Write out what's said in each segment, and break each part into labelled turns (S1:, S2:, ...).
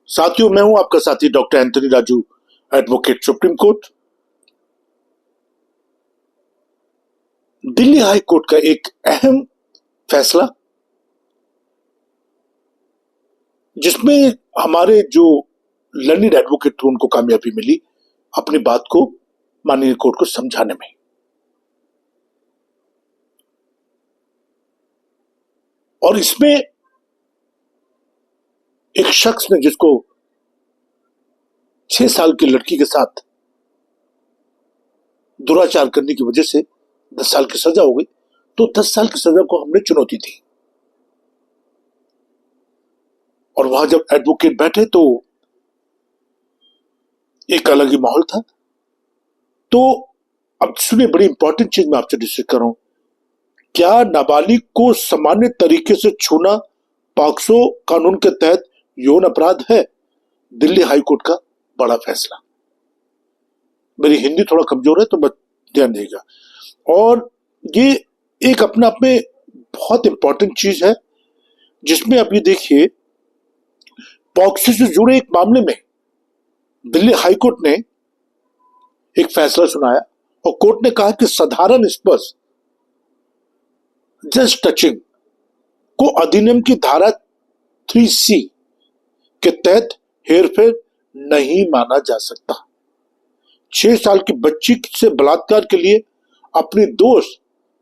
S1: साथियों, मैं हूं आपका साथी doctor Anthony Raju, advocate supreme court. Delhi high court का एक अहम फैसला, जिसमें हमारे जो लर्निड एडवोकेट थे उनको कामयाबी मिली अपनी बात को माननीय कोर्ट को समझाने में। और इसमें एक शख्स ने, जिसको 6 साल की लड़की के साथ दुराचार करने की वजह से 10 साल की सजा हो गई, तो 10 साल की सजा को हमने चुनौती दी। और वहां जब एडवोकेट बैठे तो एक अलग ही माहौल था। तो अब सुनिए, बड़ी इंपॉर्टेंट चीज मैं आपसे डिस्कस कर रहा हूं। क्या नाबालिग को सामान्य तरीके से छूना पॉक्सो कानून के तहत यौन अपराध है? दिल्ली हाई कोर्ट का बड़ा फैसला। मेरी हिंदी थोड़ा कमजोर है तो बस ध्यान देगा। और ये एक अपने आप में बहुत इंपॉर्टेंट चीज है, जिसमें अब ये देखिए, पॉक्सो से जुड़े एक मामले में दिल्ली हाई कोर्ट ने एक फैसला सुनाया और कोर्ट ने कहा कि साधारण स्पर्श, जस्ट टचिंग, को अधिनियम की धारा 3C के तहत हेरफेर नहीं माना जा सकता। 6 साल की बच्ची से बलात्कार के लिए अपनी दोष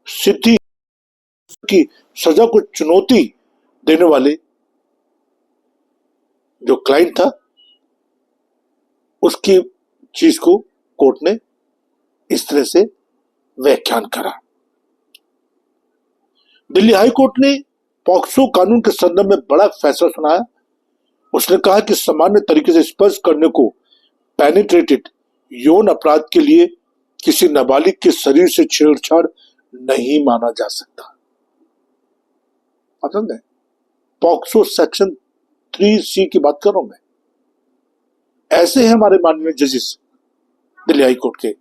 S1: सिद्धि की सजा को चुनौती देने वाले जो क्लाइंट था, उसकी चीज को कोर्ट ने इस तरह से व्याख्यान करा। दिल्ली हाई कोर्ट ने पॉक्सो कानून के संदर्भ में बड़ा फैसला सुनाया। उसने कहा कि सामान्य तरीके से स्पर्श करने को पेनिट्रेटेड यौन अपराध के लिए किसी नाबालिग के शरीर से छेड़छाड़ नहीं माना जा सकता। पसंद है? पॉक्सो सेक्शन 3C की बात कर रहा हूं मैं। ऐसे हैं हमारे माननीय जजेस दिल्ली हाई कोर्ट के,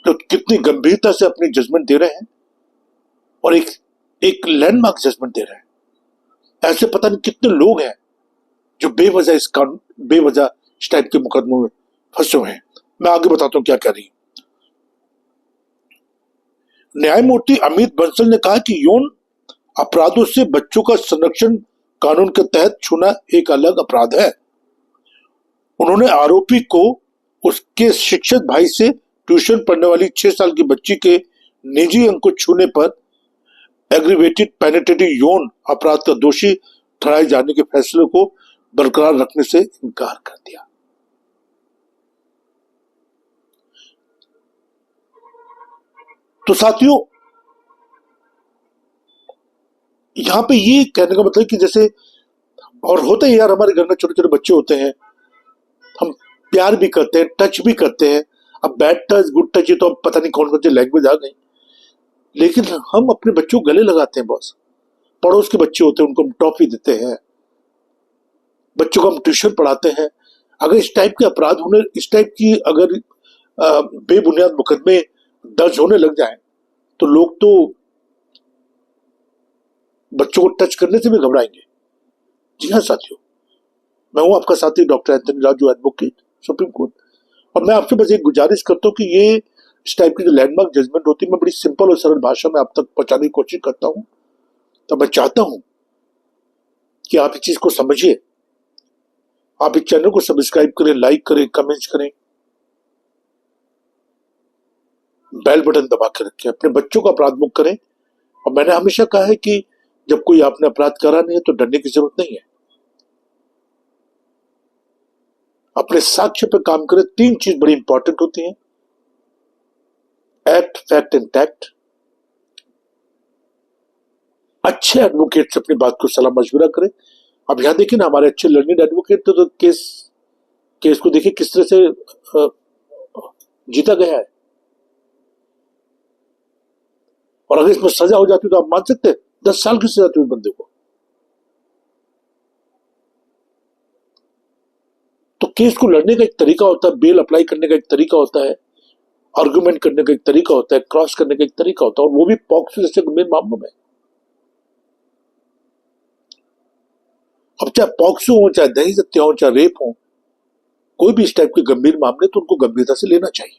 S1: तो कितनी गंभीरता से अपनी जजमेंट दे रहे हैं और एक लैंडमार्क जजमेंट दे रहे हैं। ऐसे पता नहीं कितने लोग हैं जो बेवजह इस टाइप के मुकदमों में फंसे हुए हैं। मैं आगे बताता हूं क्या कह रही है। न्यायमूर्ति अमित बंसल ने कहा कि यौन अपराधों से बच्चों का संरक्षण कानून के तहत छूना एक अलग अपराध है। उन्होंने आरोपी को उसके शिक्षक भाई से ट्यूशन पढ़ने वाली 6 साल की बच्ची के निजी अंग को छूने पर एग्रीवेटेड पेनिट्रेटिव यौन अपराध का दोषी ठहराए जाने के फैसले को बरकरार रखने से इनकार कर दिया। तो साथियों, यहां पे ये कहने का मतलब कि जैसे, और होता है यार, हमारे घर में छोटे छोटे बच्चे होते हैं, हम प्यार भी करते हैं, टच भी करते हैं। अब बैड टच, गुड टच, ये तो अब पता नहीं कौन कौन सी लैंग्वेज आ गई, लेकिन हम अपने बच्चों को गले लगाते हैं। बॉस, पड़ोस के बच्चे होते हैं, उनको हम टॉफी देते हैं, बच्चों को हम ट्यूशन पढ़ाते हैं। अगर इस टाइप के अपराध होने, इस टाइप की अगर बेबुनियाद मुकदमे दर्ज होने लग जाएं, तो लोग तो बच्चों को टच करने से भी घबराएंगे। जी हाँ साथियों, मैं हूं आपका साथी doctor Anthony Raju, advocate supreme court. और मैं आपसे बस एक गुजारिश करता हूं कि ये इस टाइप की जो लैंडमार्क जजमेंट होती है, मैं बड़ी सिंपल और सरल भाषा में आप तक पहुंचाने की कोशिश करता हूं। तो मैं चाहता हूं कि आप इस चीज को समझिए। आप इस चैनल को सब्सक्राइब करें, लाइक करें, कमेंट्स करें, बेल बटन दबा के रखें, अपने बच्चों को अपराध मुक्त करें। और मैंने हमेशा कहा है कि जब कोई आपने अपराध करा नहीं है तो डरने की जरूरत नहीं है। अपने साक्ष्य पर काम करें। 3 चीज बड़ी इंपॉर्टेंट होती हैं: एक्ट, फैक्ट एंड टैक्ट। अच्छे एडवोकेट से अपनी बात को सलाह मशविरा करें। अब यहां देखिए ना, हमारे अच्छे लर्निड एडवोकेट तो केस को देखिए किस तरह से जीता गया है। और अगर इसमें सजा हो जाती तो आप मान सकते हैं 10 साल की सजा थी बंदे को। तो केस को लड़ने का एक तरीका होता है, बेल अप्लाई करने का एक तरीका होता है, आर्गुमेंट करने का एक तरीका होता है, क्रॉस करने का एक तरीका होता है, और वो भी पॉक्सो जैसे गंभीर मामलों में। अब चाहे पॉक्सो हो, चाहे दहेज हत्या हो, चाहे रेप हो, कोई भी इस टाइप के गंभीर मामले तो उनको गंभीरता से लेना चाहिए।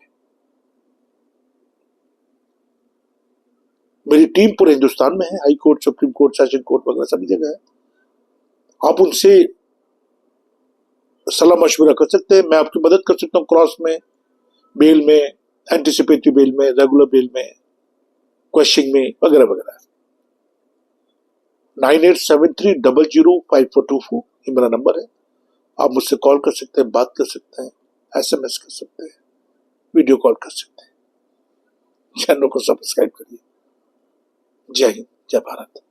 S1: मेरी टीम पूरे हिंदुस्तान में है, high court, supreme court, session court वगैरह सभी जगह है। आप उनसे सलाह मशवरा कर सकते हैं, मैं आपकी मदद कर सकता हूँ क्रॉस में, बेल में, एंटिसिपेटरी बेल में, रेगुलर बेल में, क्वेश्चनिंग में वगैरह वगैरह। 9873005424 ये मेरा नंबर है। आप मुझसे कॉल कर सकते हैं, बात कर सकते हैं, SMS कर सकते हैं, वीडियो कॉल कर सकते हैं। चैनल को सब्सक्राइब करिए। जय हिंद, जय भारत।